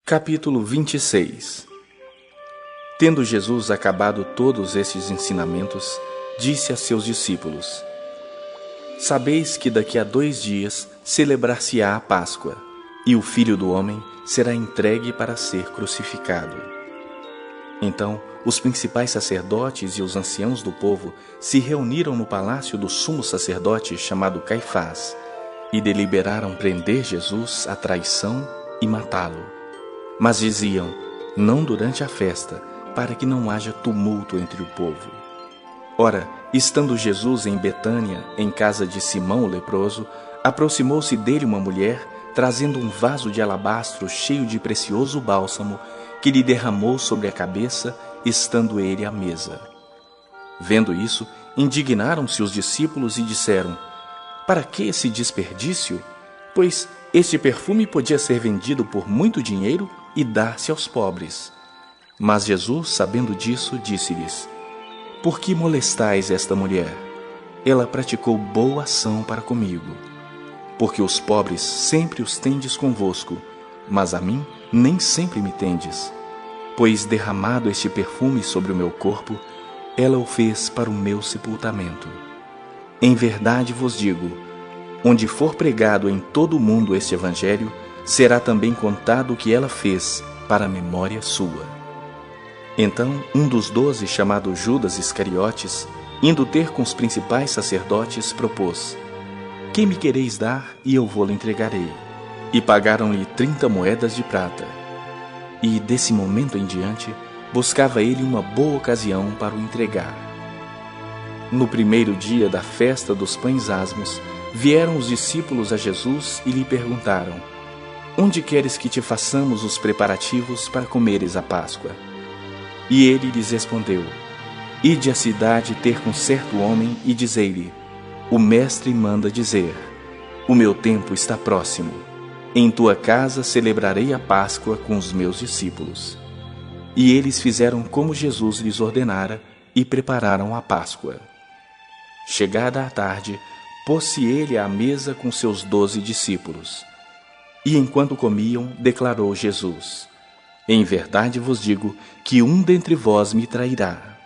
Capítulo 26. Tendo Jesus acabado todos estes ensinamentos, disse a seus discípulos: Sabeis que daqui a 2 dias celebrar-se-á a Páscoa, e o Filho do Homem será entregue para ser crucificado. Então, os principais sacerdotes e os anciãos do povo se reuniram no palácio do sumo sacerdote chamado Caifás, e deliberaram prender Jesus à traição e matá-lo. Mas diziam: não durante a festa, para que não haja tumulto entre o povo. Ora, estando Jesus em Betânia, em casa de Simão o leproso, aproximou-se dele uma mulher, trazendo um vaso de alabastro cheio de precioso bálsamo, que lhe derramou sobre a cabeça, estando ele à mesa. Vendo isso, indignaram-se os discípulos e disseram: Para que esse desperdício? Pois este perfume podia ser vendido por muito dinheiro e dar-se aos pobres. Mas Jesus, sabendo disso, disse-lhes: Por que molestais esta mulher? Ela praticou boa ação para comigo. Porque os pobres sempre os tendes convosco, mas a mim nem sempre me tendes. Pois derramado este perfume sobre o meu corpo, ela o fez para o meu sepultamento. Em verdade vos digo, onde for pregado em todo o mundo este evangelho, será também contado o que ela fez para a memória sua. Então, um dos 12, chamado Judas Iscariotes, indo ter com os principais sacerdotes, propôs: Quem me quereis dar, e eu vou-lhe entregarei. E pagaram-lhe 30 moedas de prata. E, desse momento em diante, buscava ele uma boa ocasião para o entregar. No primeiro dia da festa dos pães asmos, vieram os discípulos a Jesus e lhe perguntaram: Onde queres que te façamos os preparativos para comeres a Páscoa? E ele lhes respondeu: Ide à cidade ter com certo homem e dizei-lhe: O mestre manda dizer: O meu tempo está próximo. Em tua casa celebrarei a Páscoa com os meus discípulos. E eles fizeram como Jesus lhes ordenara e prepararam a Páscoa. Chegada a tarde, pôs-se ele à mesa com seus 12 discípulos. E enquanto comiam, declarou Jesus: Em verdade vos digo que um dentre vós me trairá.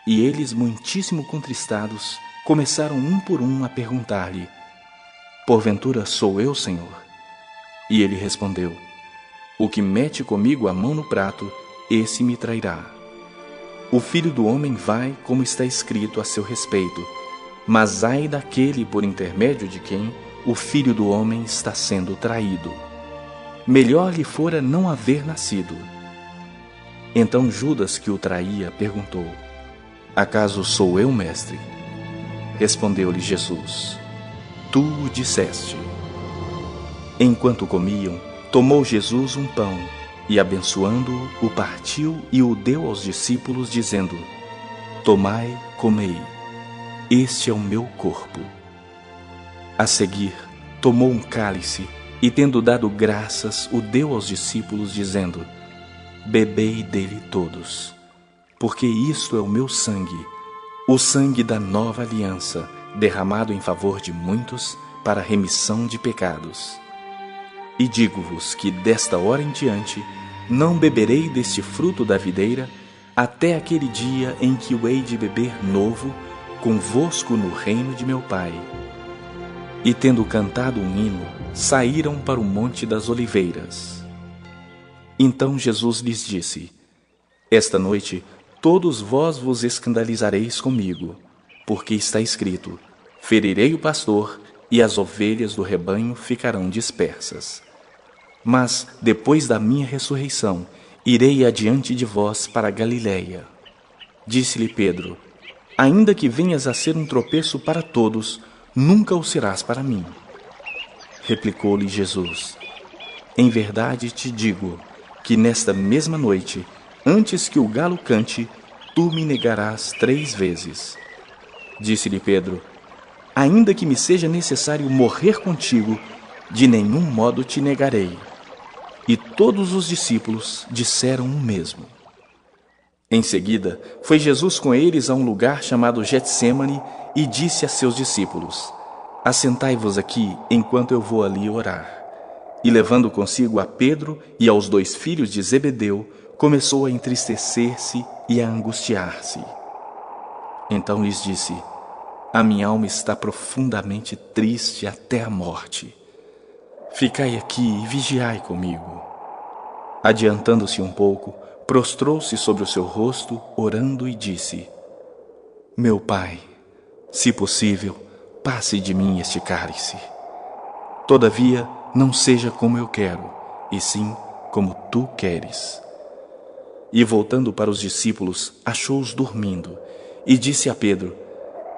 E eles, muitíssimo contristados, começaram um por um a perguntar-lhe: Porventura sou eu, Senhor? E ele respondeu: O que mete comigo a mão no prato, esse me trairá. O Filho do Homem vai, como está escrito a seu respeito, mas ai daquele por intermédio de quem o Filho do Homem está sendo traído. Melhor lhe fora não haver nascido. Então Judas, que o traía, perguntou: Acaso sou eu, mestre? Respondeu-lhe Jesus: Tu o disseste. Enquanto comiam, tomou Jesus um pão e, abençoando-o, o partiu e o deu aos discípulos, dizendo: Tomai, comei, este é o meu corpo. A seguir, tomou um cálice e, tendo dado graças, o deu aos discípulos, dizendo: Bebei dele todos, porque isto é o meu sangue, o sangue da nova aliança, derramado em favor de muitos para a remissão de pecados. E digo-vos que desta hora em diante não beberei deste fruto da videira, até aquele dia em que o hei de beber novo convosco no reino de meu Pai. E tendo cantado um hino, saíram para o Monte das Oliveiras. Então Jesus lhes disse: Esta noite todos vós vos escandalizareis comigo, porque está escrito: Ferirei o pastor, e as ovelhas do rebanho ficarão dispersas. Mas, depois da minha ressurreição, irei adiante de vós para a Galiléia. Disse-lhe Pedro: Ainda que venhas a ser um tropeço para todos, nunca o serás para mim. Replicou-lhe Jesus: Em verdade te digo que nesta mesma noite, antes que o galo cante, tu me negarás 3 vezes. Disse-lhe Pedro: Ainda que me seja necessário morrer contigo, de nenhum modo te negarei. E todos os discípulos disseram o mesmo. Em seguida, foi Jesus com eles a um lugar chamado Getsêmani e disse a seus discípulos: Assentai-vos aqui enquanto eu vou ali orar. E levando consigo a Pedro e aos 2 filhos de Zebedeu, começou a entristecer-se e a angustiar-se. Então lhes disse: a minha alma está profundamente triste até a morte. Ficai aqui e vigiai comigo. Adiantando-se um pouco, prostrou-se sobre o seu rosto, orando, e disse: meu Pai, se possível, passe de mim este cálice. Todavia, não seja como eu quero, e sim como tu queres. E voltando para os discípulos, achou-os dormindo, e disse a Pedro: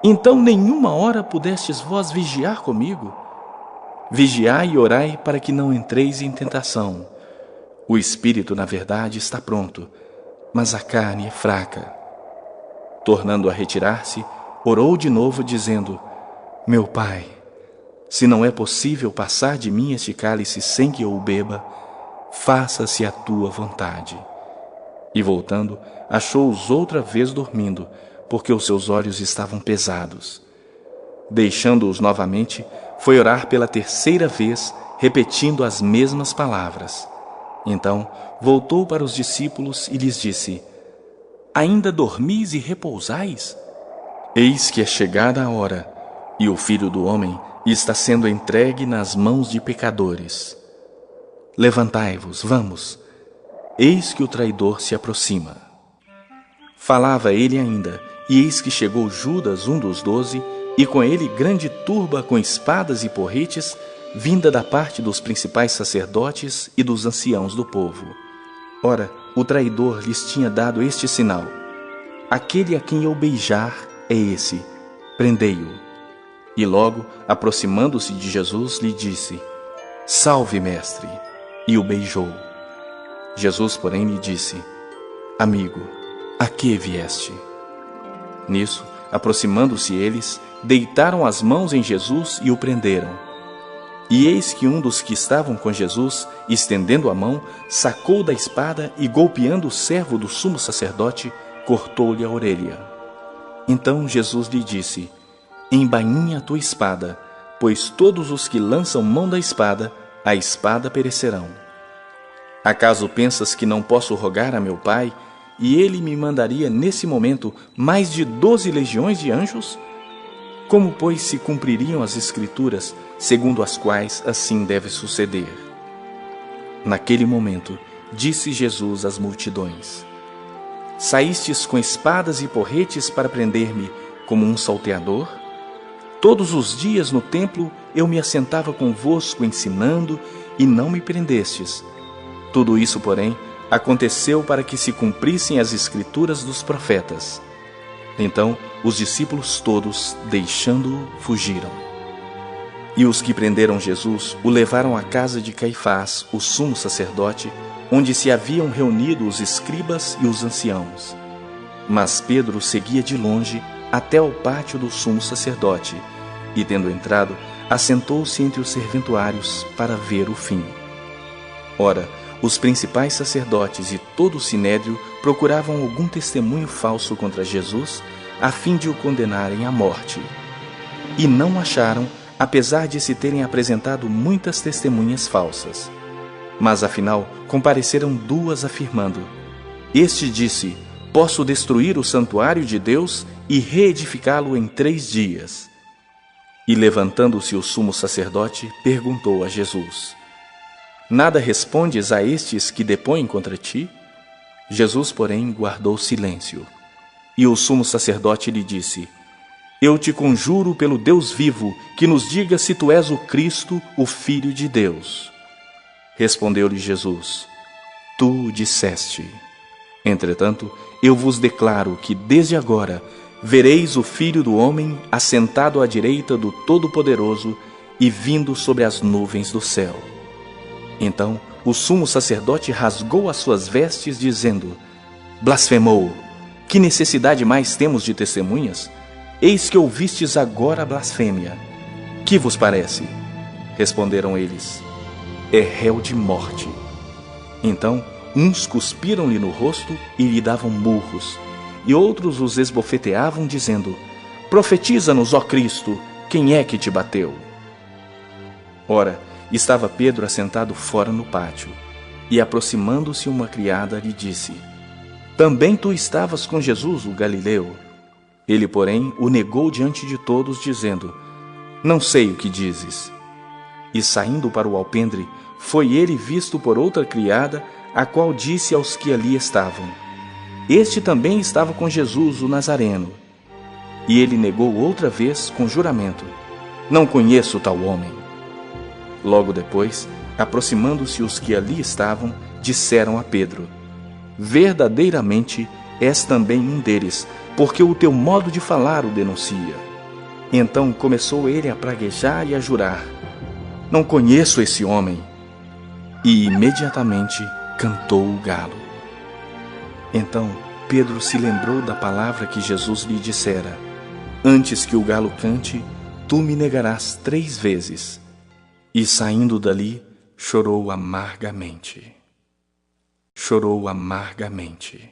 então nenhuma hora pudestes vós vigiar comigo? Vigiai e orai para que não entreis em tentação. O espírito, na verdade, está pronto, mas a carne é fraca. Tornando a retirar-se, orou de novo, dizendo: meu Pai, se não é possível passar de mim este cálice sem que eu o beba, faça-se a tua vontade. E voltando, achou-os outra vez dormindo, porque os seus olhos estavam pesados. Deixando-os novamente, foi orar pela 3ª vez, repetindo as mesmas palavras. Então voltou para os discípulos e lhes disse: ainda dormis e repousais? Eis que é chegada a hora, e o Filho do Homem está sendo entregue nas mãos de pecadores. Levantai-vos, vamos, eis que o traidor se aproxima. Falava ele ainda, e eis que chegou Judas, um dos 12, e com ele grande turba com espadas e porretes, vinda da parte dos principais sacerdotes e dos anciãos do povo. Ora, o traidor lhes tinha dado este sinal: aquele a quem eu beijar é esse, prendei-o. E logo, aproximando-se de Jesus, lhe disse: salve, mestre, e o beijou. Jesus, porém, lhe disse: amigo, a que vieste? Nisso, aproximando-se eles, deitaram as mãos em Jesus e o prenderam. E eis que um dos que estavam com Jesus, estendendo a mão, sacou da espada e, golpeando o servo do sumo sacerdote, cortou-lhe a orelha. Então Jesus lhe disse: embainha a tua espada, pois todos os que lançam mão da espada, a espada perecerão. Acaso pensas que não posso rogar a meu Pai, e ele me mandaria nesse momento mais de 12 legiões de anjos? Como, pois, se cumpririam as Escrituras, segundo as quais assim deve suceder? Naquele momento, disse Jesus às multidões: saístes com espadas e porretes para prender-me como um salteador? Todos os dias no templo eu me assentava convosco ensinando, e não me prendestes. Tudo isso, porém, aconteceu para que se cumprissem as Escrituras dos profetas. Então os discípulos todos, deixando-o, fugiram. E os que prenderam Jesus o levaram à casa de Caifás, o sumo sacerdote, onde se haviam reunido os escribas e os anciãos. Mas Pedro seguia de longe até ao pátio do sumo sacerdote, e, tendo entrado, assentou-se entre os serventuários para ver o fim. Ora, os principais sacerdotes e todo o sinédrio procuravam algum testemunho falso contra Jesus, a fim de o condenarem à morte. E não acharam, apesar de se terem apresentado muitas testemunhas falsas. Mas afinal compareceram 2 afirmando: este disse: posso destruir o santuário de Deus e reedificá-lo em 3 dias. E levantando-se o sumo sacerdote, perguntou a Jesus: nada respondes a estes que depõem contra ti? Jesus, porém, guardou silêncio. E o sumo sacerdote lhe disse: eu te conjuro pelo Deus vivo, que nos diga se tu és o Cristo, o Filho de Deus. Respondeu-lhe Jesus: tu o disseste. Entretanto, eu vos declaro que desde agora vereis o Filho do Homem assentado à direita do Todo-Poderoso e vindo sobre as nuvens do céu. Então o sumo sacerdote rasgou as suas vestes, dizendo: blasfemou! Que necessidade mais temos de testemunhas? Eis que ouvistes agora a blasfêmia. Que vos parece? Responderam eles: é réu de morte. Então uns cuspiram-lhe no rosto e lhe davam murros, e outros os esbofeteavam, dizendo: profetiza-nos, ó Cristo, quem é que te bateu? Ora, Estava Pedro assentado fora no pátio, e aproximando-se uma criada lhe disse: Também tu estavas com Jesus, o Galileu? Ele, porém, o negou diante de todos, dizendo: Não sei o que dizes. E saindo para o alpendre, foi ele visto por outra criada, a qual disse aos que ali estavam: Este também estava com Jesus, o Nazareno. E ele negou outra vez com juramento: Não conheço tal homem. Logo depois, aproximando-se os que ali estavam, disseram a Pedro: Verdadeiramente és também um deles, porque o teu modo de falar o denuncia. Então começou ele a praguejar e a jurar: Não conheço esse homem. E imediatamente cantou o galo. Então Pedro se lembrou da palavra que Jesus lhe dissera: Antes que o galo cante, tu me negarás 3 vezes. E saindo dali, chorou amargamente. Chorou amargamente.